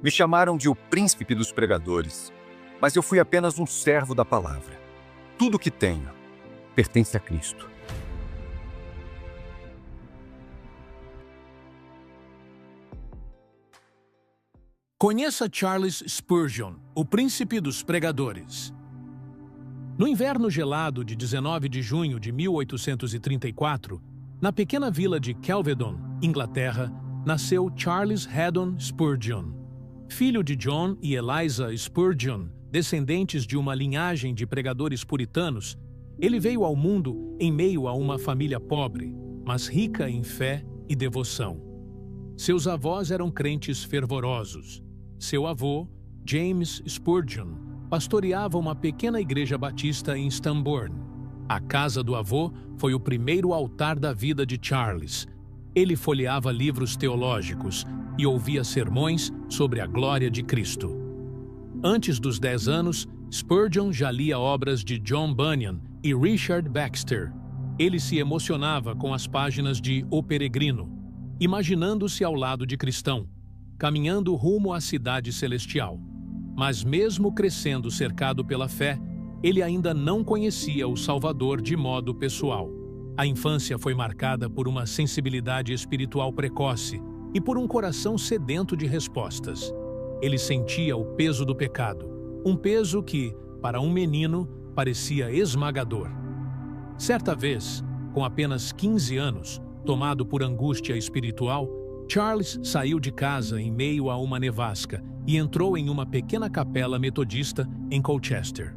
Me chamaram de o príncipe dos pregadores, mas eu fui apenas um servo da palavra. Tudo o que tenho pertence a Cristo. Conheça Charles Spurgeon, o príncipe dos pregadores. No inverno gelado de 19 de junho de 1834, na pequena vila de Kelvedon, Inglaterra, nasceu Charles Haddon Spurgeon. Filho de John e Eliza Spurgeon, descendentes de uma linhagem de pregadores puritanos, ele veio ao mundo em meio a uma família pobre, mas rica em fé e devoção. Seus avós eram crentes fervorosos. Seu avô, James Spurgeon, pastoreava uma pequena igreja batista em Stambourne. A casa do avô foi o primeiro altar da vida de Charles. Ele folheava livros teológicos e ouvia sermões sobre a glória de Cristo. Antes dos 10 anos, Spurgeon já lia obras de John Bunyan e Richard Baxter. Ele se emocionava com as páginas de O Peregrino, imaginando-se ao lado de cristão, caminhando rumo à cidade celestial. Mas mesmo crescendo cercado pela fé, ele ainda não conhecia o Salvador de modo pessoal. A infância foi marcada por uma sensibilidade espiritual precoce e por um coração sedento de respostas. Ele sentia o peso do pecado, um peso que, para um menino, parecia esmagador. Certa vez, com apenas 15 anos, tomado por angústia espiritual, Charles saiu de casa em meio a uma nevasca e entrou em uma pequena capela metodista em Colchester.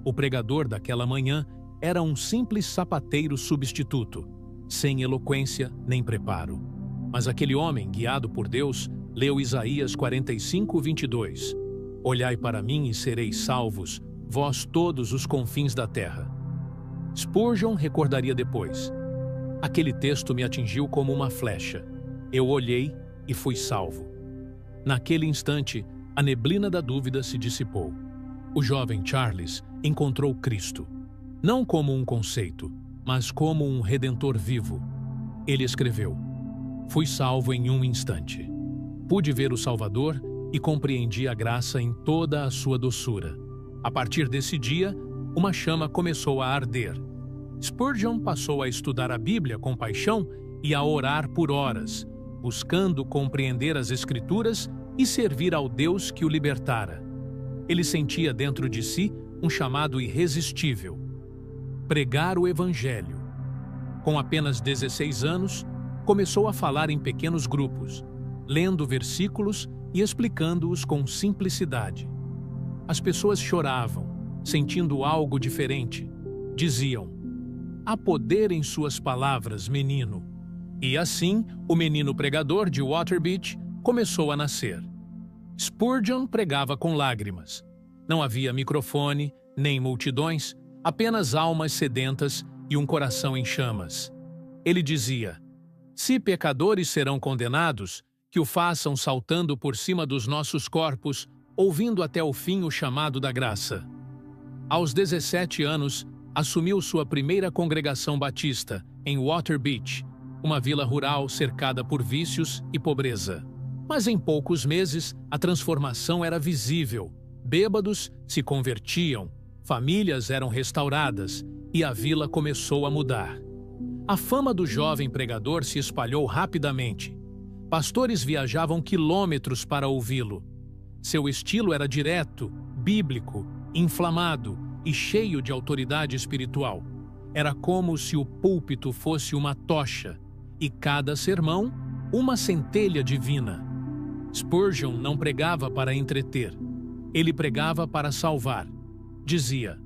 O pregador daquela manhã era um simples sapateiro substituto, sem eloquência nem preparo. Mas aquele homem, guiado por Deus, leu Isaías 45:22. Olhai para mim e sereis salvos, vós todos os confins da terra. Spurgeon recordaria depois. Aquele texto me atingiu como uma flecha. Eu olhei e fui salvo. Naquele instante, a neblina da dúvida se dissipou. O jovem Charles encontrou Cristo, não como um conceito, mas como um redentor vivo. Ele escreveu: fui salvo em um instante. Pude ver o Salvador e compreendi a graça em toda a sua doçura. A partir desse dia, uma chama começou a arder. Spurgeon passou a estudar a Bíblia com paixão e a orar por horas, buscando compreender as Escrituras e servir ao Deus que o libertara. Ele sentia dentro de si um chamado irresistível: pregar o Evangelho. Com apenas 16 anos, começou a falar em pequenos grupos, lendo versículos e explicando-os com simplicidade. As pessoas choravam, sentindo algo diferente. Diziam: há poder em suas palavras, menino. E assim, o menino pregador de Waterbeach começou a nascer. Spurgeon pregava com lágrimas. Não havia microfone, nem multidões, apenas almas sedentas e um coração em chamas. Ele dizia: se pecadores serão condenados, que o façam saltando por cima dos nossos corpos, ouvindo até o fim o chamado da graça. Aos 17 anos, assumiu sua primeira congregação batista, em Waterbeach, uma vila rural cercada por vícios e pobreza. Mas em poucos meses, a transformação era visível. Bêbados se convertiam, famílias eram restauradas e a vila começou a mudar. A fama do jovem pregador se espalhou rapidamente. Pastores viajavam quilômetros para ouvi-lo. Seu estilo era direto, bíblico, inflamado e cheio de autoridade espiritual. Era como se o púlpito fosse uma tocha e cada sermão uma centelha divina. Spurgeon não pregava para entreter. Ele pregava para salvar. Dizia: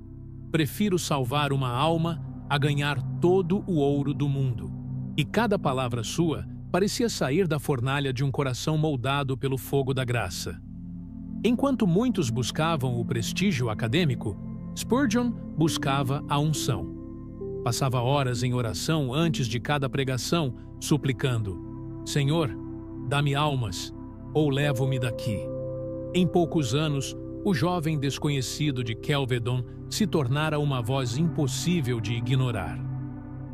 prefiro salvar uma alma a ganhar todo o ouro do mundo. E cada palavra sua parecia sair da fornalha de um coração moldado pelo fogo da graça. Enquanto muitos buscavam o prestígio acadêmico, Spurgeon buscava a unção. Passava horas em oração antes de cada pregação, suplicando: Senhor, dá-me almas, ou levo-me daqui. Em poucos anos, o jovem desconhecido de Kelvedon se tornara uma voz impossível de ignorar.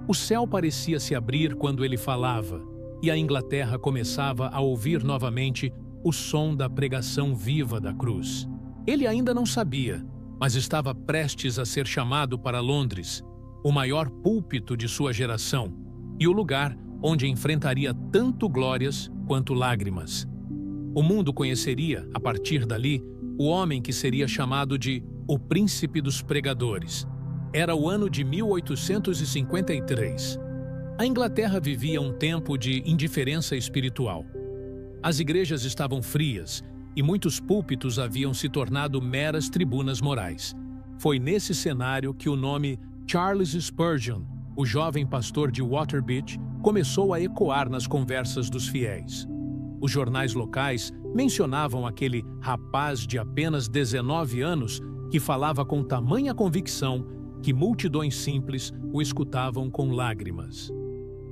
O céu parecia se abrir quando ele falava, e a Inglaterra começava a ouvir novamente o som da pregação viva da cruz. Ele ainda não sabia, mas estava prestes a ser chamado para Londres, o maior púlpito de sua geração, e o lugar onde enfrentaria tanto glórias quanto lágrimas. O mundo conheceria, a partir dali, o homem que seria chamado de o Príncipe dos Pregadores. Era o ano de 1853. A Inglaterra vivia um tempo de indiferença espiritual. As igrejas estavam frias e muitos púlpitos haviam se tornado meras tribunas morais. Foi nesse cenário que o nome Charles Spurgeon, o jovem pastor de Waterbeach, começou a ecoar nas conversas dos fiéis. Os jornais locais mencionavam aquele rapaz de apenas 19 anos que falava com tamanha convicção que multidões simples o escutavam com lágrimas.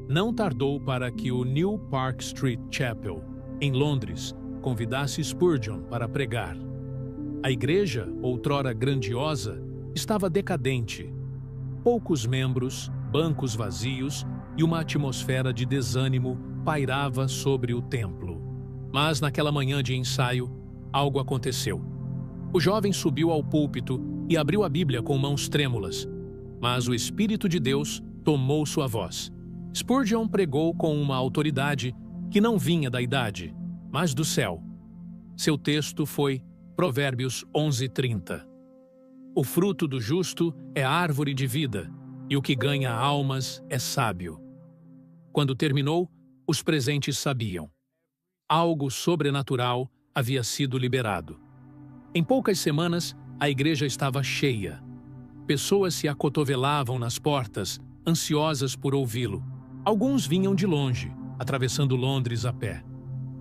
Não tardou para que o New Park Street Chapel, em Londres, convidasse Spurgeon para pregar. A igreja, outrora grandiosa, estava decadente. Poucos membros, bancos vazios e uma atmosfera de desânimo pairava sobre o templo. Mas naquela manhã de ensaio, algo aconteceu. O jovem subiu ao púlpito e abriu a Bíblia com mãos trêmulas, mas o Espírito de Deus tomou sua voz. Spurgeon pregou com uma autoridade que não vinha da idade, mas do céu. Seu texto foi Provérbios 11:30. O fruto do justo é árvore de vida, e o que ganha almas é sábio. Quando terminou, os presentes sabiam. Algo sobrenatural havia sido liberado. Em poucas semanas, a igreja estava cheia. Pessoas se acotovelavam nas portas, ansiosas por ouvi-lo. Alguns vinham de longe, atravessando Londres a pé.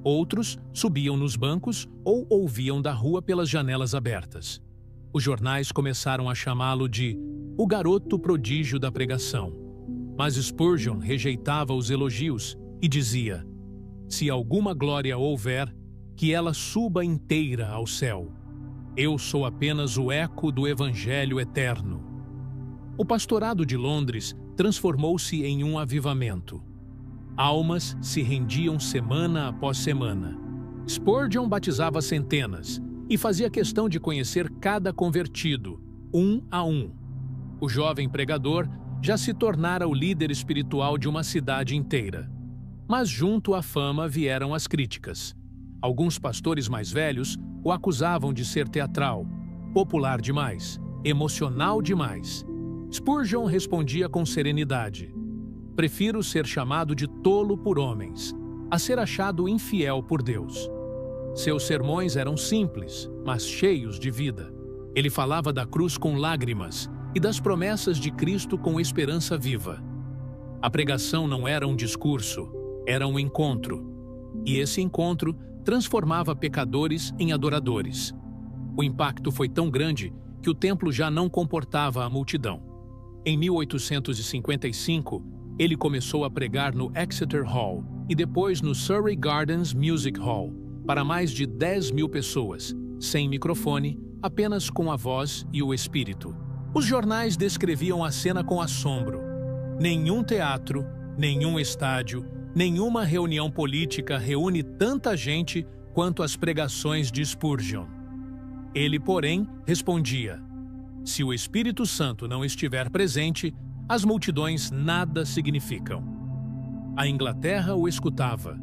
Outros subiam nos bancos ou ouviam da rua pelas janelas abertas. Os jornais começaram a chamá-lo de o garoto prodígio da pregação. Mas Spurgeon rejeitava os elogios e dizia: se alguma glória houver, que ela suba inteira ao céu. Eu sou apenas o eco do Evangelho eterno. O pastorado de Londres transformou-se em um avivamento. Almas se rendiam semana após semana. Spurgeon batizava centenas e fazia questão de conhecer cada convertido, um a um. O jovem pregador já se tornara o líder espiritual de uma cidade inteira. Mas junto à fama vieram as críticas. Alguns pastores mais velhos o acusavam de ser teatral, popular demais, emocional demais. Spurgeon respondia com serenidade: prefiro ser chamado de tolo por homens, a ser achado infiel por Deus. Seus sermões eram simples, mas cheios de vida. Ele falava da cruz com lágrimas e das promessas de Cristo com esperança viva. A pregação não era um discurso, era um encontro. E esse encontro transformava pecadores em adoradores. O impacto foi tão grande que o templo já não comportava a multidão. Em 1855, ele começou a pregar no Exeter Hall e depois no Surrey Gardens Music Hall, para mais de 10.000 pessoas, sem microfone, apenas com a voz e o espírito. Os jornais descreviam a cena com assombro. Nenhum teatro, nenhum estádio, nenhuma reunião política reúne tanta gente quanto as pregações de Spurgeon. Ele, porém, respondia: se o Espírito Santo não estiver presente, as multidões nada significam. A Inglaterra o escutava.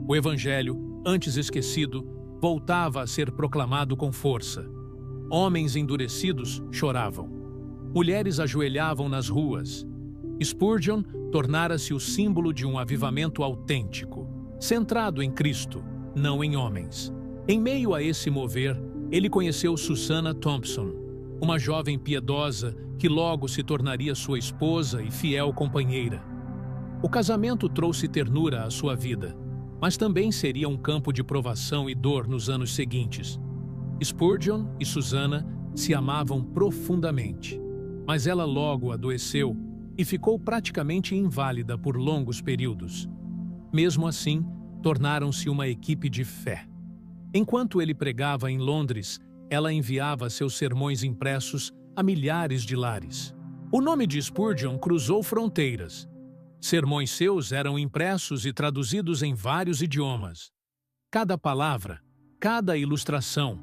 O Evangelho, antes esquecido, voltava a ser proclamado com força. Homens endurecidos choravam. Mulheres ajoelhavam nas ruas. Spurgeon tornara-se o símbolo de um avivamento autêntico, centrado em Cristo, não em homens. Em meio a esse mover, ele conheceu Susanna Thompson, uma jovem piedosa que logo se tornaria sua esposa e fiel companheira. O casamento trouxe ternura à sua vida, mas também seria um campo de provação e dor nos anos seguintes. Spurgeon e Susanna se amavam profundamente, mas ela logo adoeceu e ficou praticamente inválida por longos períodos. Mesmo assim, tornaram-se uma equipe de fé. Enquanto ele pregava em Londres, ela enviava seus sermões impressos a milhares de lares. O nome de Spurgeon cruzou fronteiras. Sermões seus eram impressos e traduzidos em vários idiomas. Cada palavra, Cada ilustração,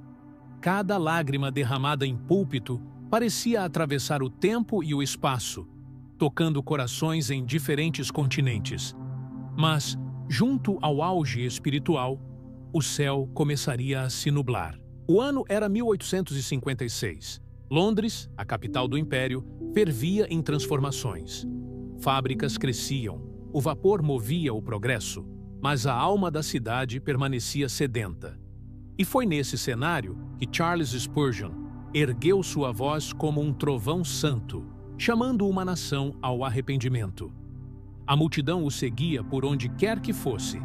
cada lágrima derramada em púlpito parecia atravessar o tempo e o espaço, tocando corações em diferentes continentes. Mas, junto ao auge espiritual, o céu começaria a se nublar. O ano era 1856. Londres, a capital do império, fervia em transformações. Fábricas cresciam, o vapor movia o progresso, mas a alma da cidade permanecia sedenta. E foi nesse cenário que Charles Spurgeon ergueu sua voz como um trovão santo, chamando uma nação ao arrependimento. A multidão o seguia por onde quer que fosse.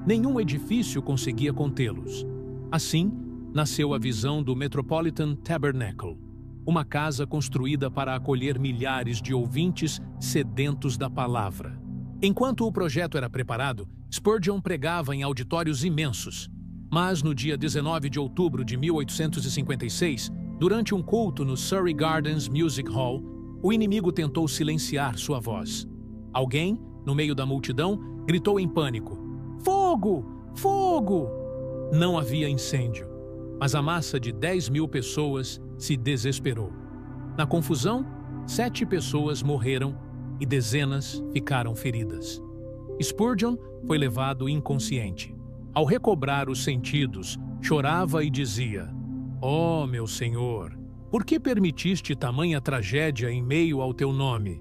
Nenhum edifício conseguia contê-los. Assim, nasceu a visão do Metropolitan Tabernacle, uma casa construída para acolher milhares de ouvintes sedentos da palavra. Enquanto o projeto era preparado, Spurgeon pregava em auditórios imensos. Mas no dia 19 de outubro de 1856, durante um culto no Surrey Gardens Music Hall, o inimigo tentou silenciar sua voz. Alguém, no meio da multidão, gritou em pânico: "Fogo! Fogo!" Não havia incêndio, mas a massa de 10.000 pessoas se desesperou. Na confusão, 7 pessoas morreram e dezenas ficaram feridas. Spurgeon foi levado inconsciente. Ao recobrar os sentidos, chorava e dizia: "Oh, meu Senhor, por que permitiste tamanha tragédia em meio ao teu nome?"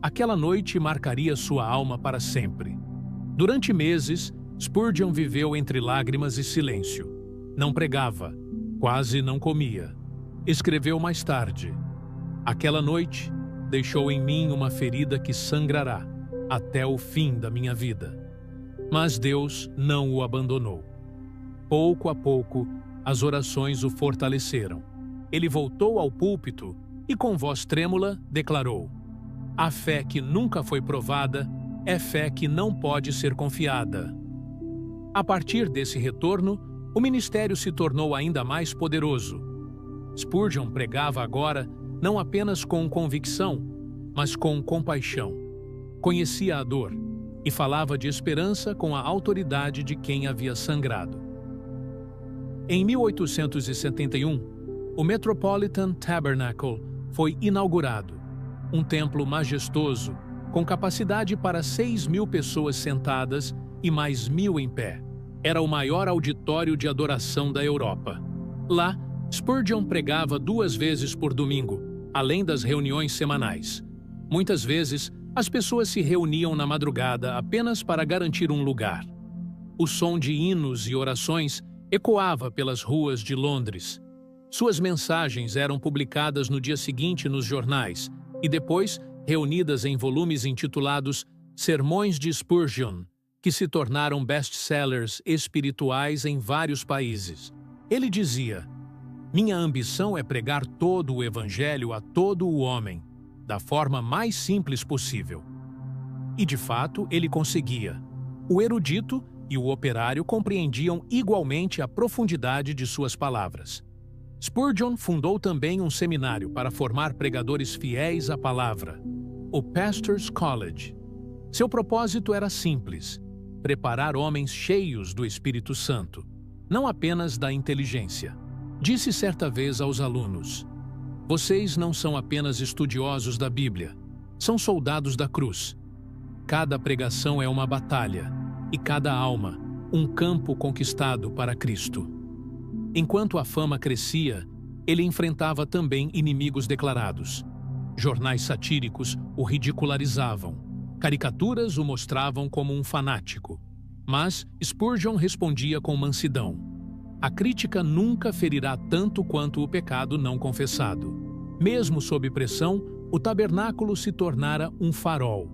Aquela noite marcaria sua alma para sempre. Durante meses, Spurgeon viveu entre lágrimas e silêncio. Não pregava, quase não comia. Escreveu mais tarde: "Aquela noite deixou em mim uma ferida que sangrará até o fim da minha vida." Mas Deus não o abandonou. Pouco a pouco, as orações o fortaleceram. Ele voltou ao púlpito e, com voz trêmula, declarou: "A fé que nunca foi provada é fé que não pode ser confiada." A partir desse retorno, o ministério se tornou ainda mais poderoso. Spurgeon pregava agora não apenas com convicção, mas com compaixão. Conhecia a dor e falava de esperança com a autoridade de quem havia sangrado. Em 1871, o Metropolitan Tabernacle foi inaugurado, um templo majestoso, com capacidade para 6.000 pessoas sentadas e mais 1.000 em pé. Era o maior auditório de adoração da Europa. Lá, Spurgeon pregava 2 vezes por domingo, além das reuniões semanais. Muitas vezes, as pessoas se reuniam na madrugada apenas para garantir um lugar. O som de hinos e orações ecoava pelas ruas de Londres. Suas mensagens eram publicadas no dia seguinte nos jornais e depois reunidas em volumes intitulados Sermões de Spurgeon, que se tornaram best-sellers espirituais em vários países. Ele dizia: "Minha ambição é pregar todo o Evangelho a todo o homem, da forma mais simples possível." E, de fato, ele conseguia. O erudito e o operário compreendiam igualmente a profundidade de suas palavras. Spurgeon fundou também um seminário para formar pregadores fiéis à palavra, o Pastors College. Seu propósito era simples: preparar homens cheios do Espírito Santo, não apenas da inteligência. Disse certa vez aos alunos: "Vocês não são apenas estudiosos da Bíblia, são soldados da cruz. Cada pregação é uma batalha, e cada alma, um campo conquistado para Cristo." Enquanto a fama crescia, ele enfrentava também inimigos declarados. Jornais satíricos o ridicularizavam, caricaturas o mostravam como um fanático. Mas Spurgeon respondia com mansidão: "A crítica nunca ferirá tanto quanto o pecado não confessado." Mesmo sob pressão, o tabernáculo se tornara um farol.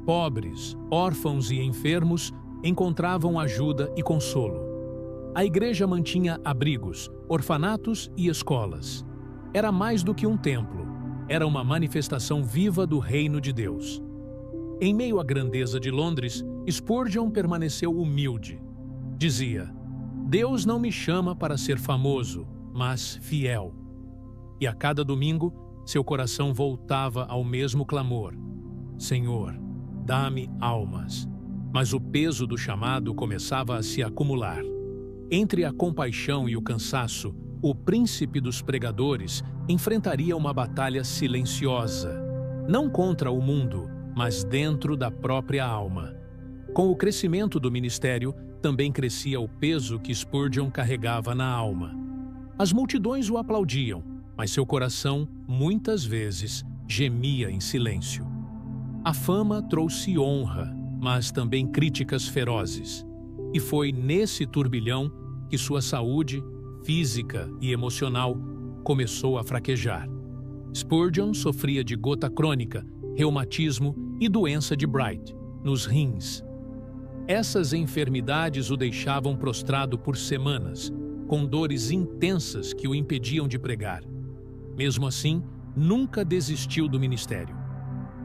Pobres, órfãos e enfermos encontravam ajuda e consolo. A igreja mantinha abrigos, orfanatos e escolas. Era mais do que um templo, era uma manifestação viva do reino de Deus. Em meio à grandeza de Londres, Spurgeon permaneceu humilde. Dizia: "Deus não me chama para ser famoso, mas fiel." E a cada domingo, seu coração voltava ao mesmo clamor: "Senhor, dá-me almas." Mas o peso do chamado começava a se acumular. Entre a compaixão e o cansaço, o príncipe dos pregadores enfrentaria uma batalha silenciosa, não contra o mundo, mas dentro da própria alma. Com o crescimento do ministério, também crescia o peso que Spurgeon carregava na alma. As multidões o aplaudiam, mas seu coração, muitas vezes, gemia em silêncio. A fama trouxe honra, mas também críticas ferozes. E foi nesse turbilhão que sua saúde, física e emocional, começou a fraquejar. Spurgeon sofria de gota crônica, reumatismo e doença de Bright, nos rins. Essas enfermidades o deixavam prostrado por semanas, com dores intensas que o impediam de pregar. Mesmo assim, nunca desistiu do ministério.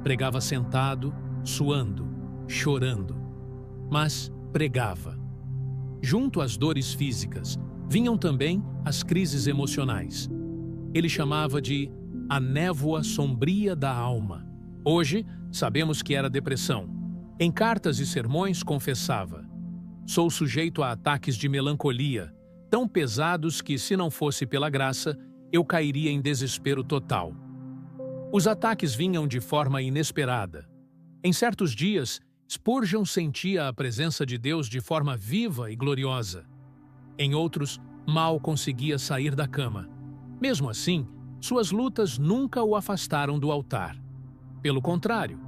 Pregava sentado, suando, chorando, mas pregava. Junto às dores físicas, vinham também as crises emocionais. Ele chamava de a névoa sombria da alma. Hoje, sabemos que era depressão. Em cartas e sermões, confessava: sou sujeito a ataques de melancolia, tão pesados que, se não fosse pela graça, eu cairia em desespero total. Os ataques vinham de forma inesperada. Em certos dias, Spurgeon sentia a presença de Deus de forma viva e gloriosa. Em outros, mal conseguia sair da cama. Mesmo assim, suas lutas nunca o afastaram do altar. Pelo contrário,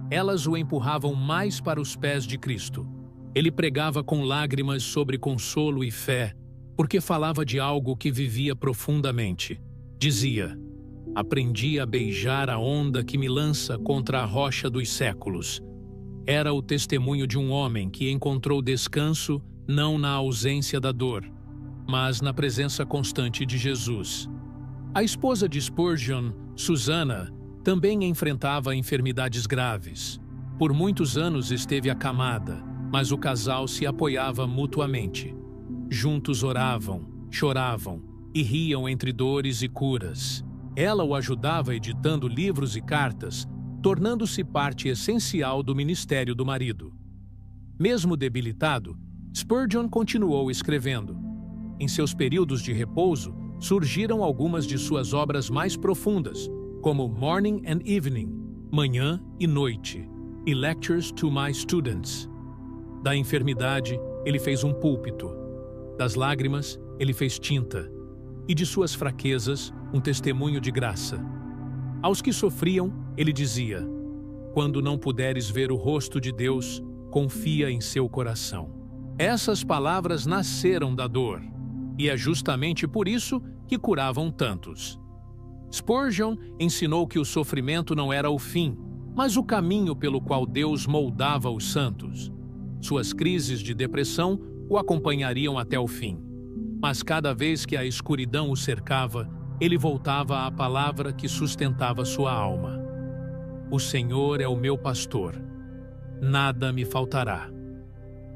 elas o empurravam mais para os pés de Cristo. Ele pregava com lágrimas sobre consolo e fé, porque falava de algo que vivia profundamente. Dizia: aprendi a beijar a onda que me lança contra a rocha dos séculos. Era o testemunho de um homem que encontrou descanso não na ausência da dor, mas na presença constante de Jesus. A esposa de Spurgeon, Susannah, também enfrentava enfermidades graves. Por muitos anos esteve acamada, mas o casal se apoiava mutuamente. Juntos oravam, choravam e riam entre dores e curas. Ela o ajudava editando livros e cartas, tornando-se parte essencial do ministério do marido. Mesmo debilitado, Spurgeon continuou escrevendo. Em seus períodos de repouso, surgiram algumas de suas obras mais profundas, como Morning and Evening, Manhã e Noite, e Lectures to My Students. Da enfermidade, ele fez um púlpito. Das lágrimas, ele fez tinta. E de suas fraquezas, um testemunho de graça. Aos que sofriam, ele dizia: quando não puderes ver o rosto de Deus, confia em seu coração. Essas palavras nasceram da dor, e é justamente por isso que curavam tantos. Spurgeon ensinou que o sofrimento não era o fim, mas o caminho pelo qual Deus moldava os santos. Suas crises de depressão o acompanhariam até o fim. Mas cada vez que a escuridão o cercava, ele voltava à palavra que sustentava sua alma. O Senhor é o meu pastor. Nada me faltará.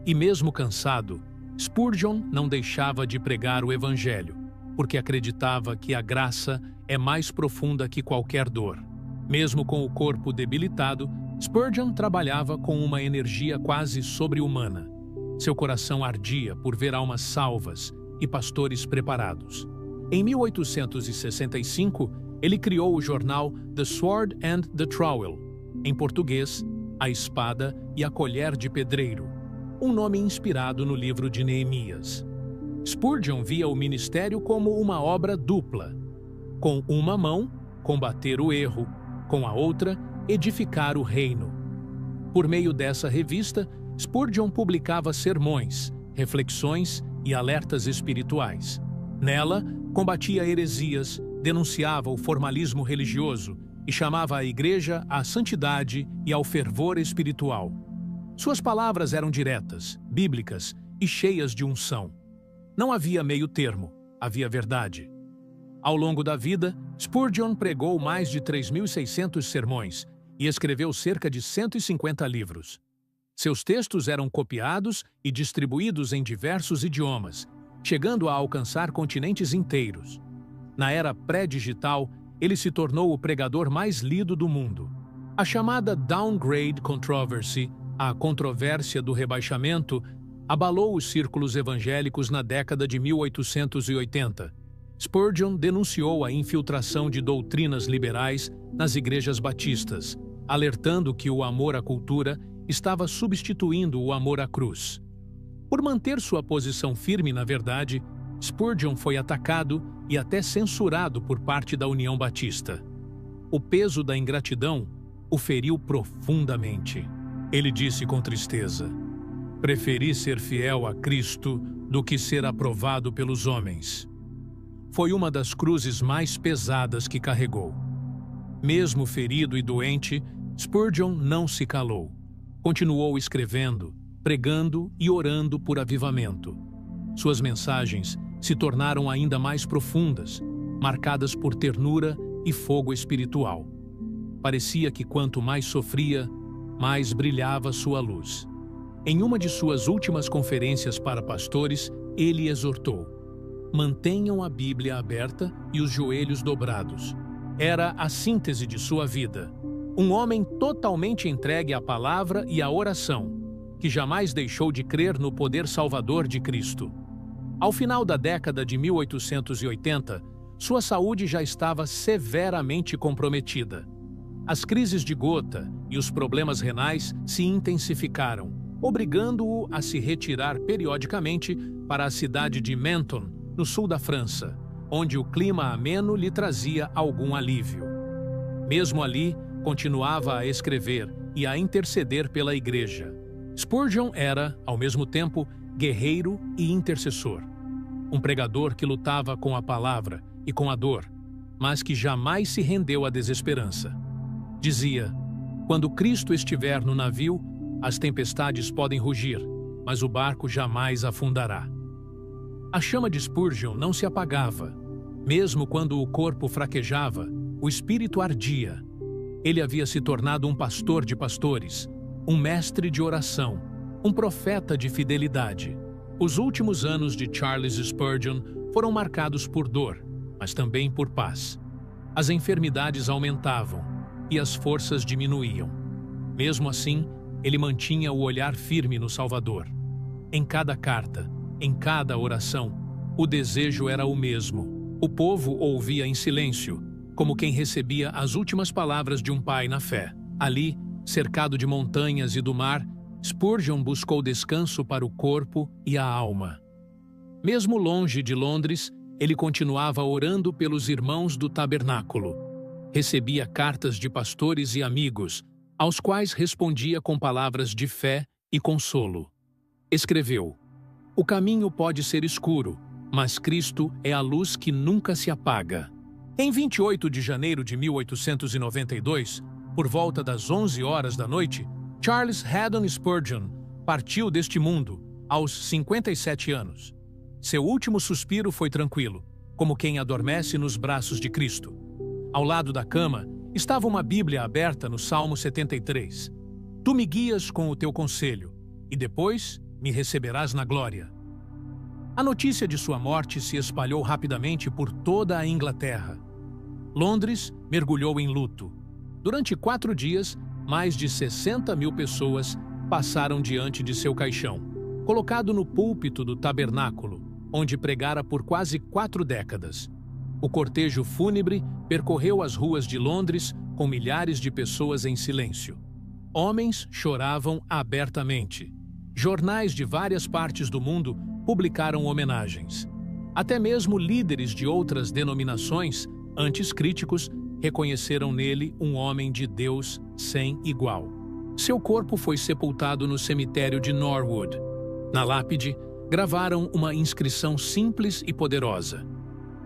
E mesmo cansado, Spurgeon não deixava de pregar o Evangelho, porque acreditava que a graça é mais profunda que qualquer dor. Mesmo com o corpo debilitado, Spurgeon trabalhava com uma energia quase sobre-humana. Seu coração ardia por ver almas salvas e pastores preparados. Em 1865, ele criou o jornal The Sword and the Trowel, em português, A Espada e a Colher de Pedreiro, um nome inspirado no livro de Neemias. Spurgeon via o ministério como uma obra dupla. Com uma mão, combater o erro, com a outra, edificar o reino. Por meio dessa revista, Spurgeon publicava sermões, reflexões e alertas espirituais. Nela, combatia heresias, denunciava o formalismo religioso e chamava a igreja à santidade e ao fervor espiritual. Suas palavras eram diretas, bíblicas e cheias de unção. Não havia meio termo, havia verdade. Ao longo da vida, Spurgeon pregou mais de 3.600 sermões e escreveu cerca de 150 livros. Seus textos eram copiados e distribuídos em diversos idiomas, chegando a alcançar continentes inteiros. Na era pré-digital, ele se tornou o pregador mais lido do mundo. A chamada Downgrade Controversy, a controvérsia do rebaixamento, abalou os círculos evangélicos na década de 1880. Spurgeon denunciou a infiltração de doutrinas liberais nas igrejas batistas, alertando que o amor à cultura estava substituindo o amor à cruz. Por manter sua posição firme na verdade, Spurgeon foi atacado e até censurado por parte da União Batista. O peso da ingratidão o feriu profundamente. Ele disse com tristeza: "Preferi ser fiel a Cristo do que ser aprovado pelos homens." Foi uma das cruzes mais pesadas que carregou. Mesmo ferido e doente, Spurgeon não se calou. Continuou escrevendo, pregando e orando por avivamento. Suas mensagens se tornaram ainda mais profundas, marcadas por ternura e fogo espiritual. Parecia que quanto mais sofria, mais brilhava sua luz. Em uma de suas últimas conferências para pastores, ele exortou: mantenham a Bíblia aberta e os joelhos dobrados. Era a síntese de sua vida. Um homem totalmente entregue à palavra e à oração, que jamais deixou de crer no poder salvador de Cristo. Ao final da década de 1880, sua saúde já estava severamente comprometida. As crises de gota e os problemas renais se intensificaram, obrigando-o a se retirar periodicamente para a cidade de Menton, no sul da França, onde o clima ameno lhe trazia algum alívio. Mesmo ali, continuava a escrever e a interceder pela igreja. Spurgeon era, ao mesmo tempo, guerreiro e intercessor. Um pregador que lutava com a palavra e com a dor, mas que jamais se rendeu à desesperança. Dizia: quando Cristo estiver no navio, as tempestades podem rugir, mas o barco jamais afundará. A chama de Spurgeon não se apagava. Mesmo quando o corpo fraquejava, o espírito ardia. Ele havia se tornado um pastor de pastores, um mestre de oração, um profeta de fidelidade. Os últimos anos de Charles Spurgeon foram marcados por dor, mas também por paz. As enfermidades aumentavam e as forças diminuíam. Mesmo assim, ele mantinha o olhar firme no Salvador. Em cada carta, em cada oração, o desejo era o mesmo. O povo ouvia em silêncio, como quem recebia as últimas palavras de um pai na fé. Ali, cercado de montanhas e do mar, Spurgeon buscou descanso para o corpo e a alma. Mesmo longe de Londres, ele continuava orando pelos irmãos do tabernáculo. Recebia cartas de pastores e amigos, aos quais respondia com palavras de fé e consolo. Escreveu: "O caminho pode ser escuro, mas Cristo é a luz que nunca se apaga." Em 28 de janeiro de 1892, por volta das 11 horas da noite, Charles Haddon Spurgeon partiu deste mundo aos 57 anos. Seu último suspiro foi tranquilo, como quem adormece nos braços de Cristo. Ao lado da cama estava uma Bíblia aberta no Salmo 73. "Tu me guias com o teu conselho, e depois me receberás na glória." A notícia de sua morte se espalhou rapidamente por toda a Inglaterra. Londres mergulhou em luto. Durante 4 dias, mais de 60.000 pessoas passaram diante de seu caixão, colocado no púlpito do tabernáculo, onde pregara por quase 4 décadas. O cortejo fúnebre percorreu as ruas de Londres com milhares de pessoas em silêncio. Homens choravam abertamente. Jornais de várias partes do mundo publicaram homenagens. Até mesmo líderes de outras denominações, antes críticos, reconheceram nele um homem de Deus sem igual. Seu corpo foi sepultado no cemitério de Norwood. Na lápide, gravaram uma inscrição simples e poderosa: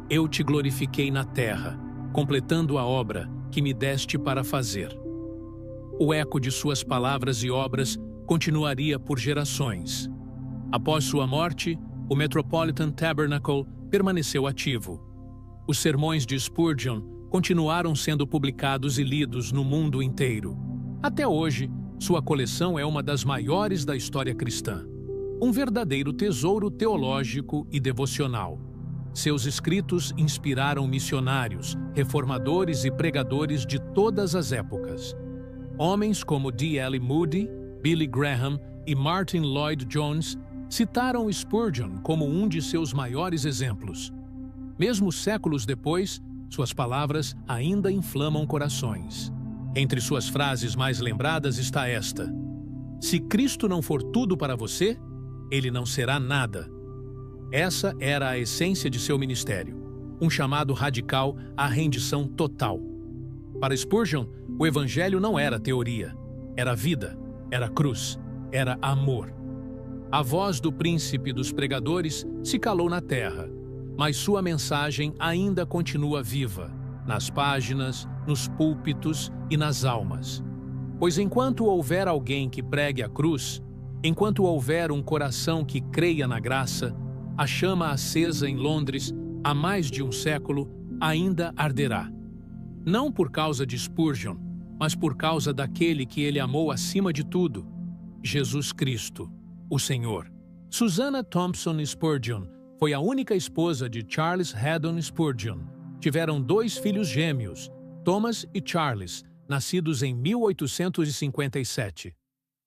"Eu te glorifiquei na terra, completando a obra que me deste para fazer." O eco de suas palavras e obras continuaria por gerações. Após sua morte, o Metropolitan Tabernacle permaneceu ativo. Os sermões de Spurgeon continuaram sendo publicados e lidos no mundo inteiro. Até hoje, sua coleção é uma das maiores da história cristã. Um verdadeiro tesouro teológico e devocional. Seus escritos inspiraram missionários, reformadores e pregadores de todas as épocas. Homens como D. L. Moody, Billy Graham e Martin Lloyd-Jones citaram Spurgeon como um de seus maiores exemplos. Mesmo séculos depois, suas palavras ainda inflamam corações. Entre suas frases mais lembradas está esta: "Se Cristo não for tudo para você, ele não será nada." Essa era a essência de seu ministério, um chamado radical à rendição total. Para Spurgeon, o Evangelho não era teoria, era vida, era cruz, era amor. A voz do príncipe dos pregadores se calou na terra, mas sua mensagem ainda continua viva, nas páginas, nos púlpitos e nas almas. Pois enquanto houver alguém que pregue a cruz, enquanto houver um coração que creia na graça, a chama acesa em Londres há mais de um século ainda arderá. Não por causa de Spurgeon, mas por causa daquele que ele amou acima de tudo, Jesus Cristo, o Senhor. Susanna Thompson Spurgeon foi a única esposa de Charles Haddon Spurgeon. Tiveram 2 filhos gêmeos, Thomas e Charles, nascidos em 1857.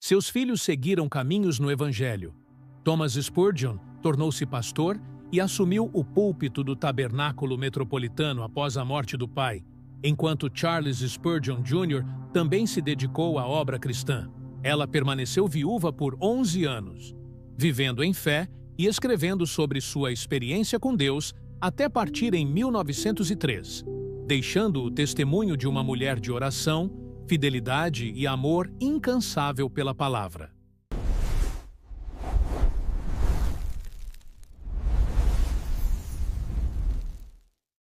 Seus filhos seguiram caminhos no Evangelho. Thomas Spurgeon tornou-se pastor e assumiu o púlpito do Tabernáculo Metropolitano após a morte do pai, enquanto Charles Spurgeon Jr. também se dedicou à obra cristã. Ela permaneceu viúva por 11 anos, vivendo em fé e escrevendo sobre sua experiência com Deus até partir em 1903, deixando o testemunho de uma mulher de oração, fidelidade e amor incansável pela palavra.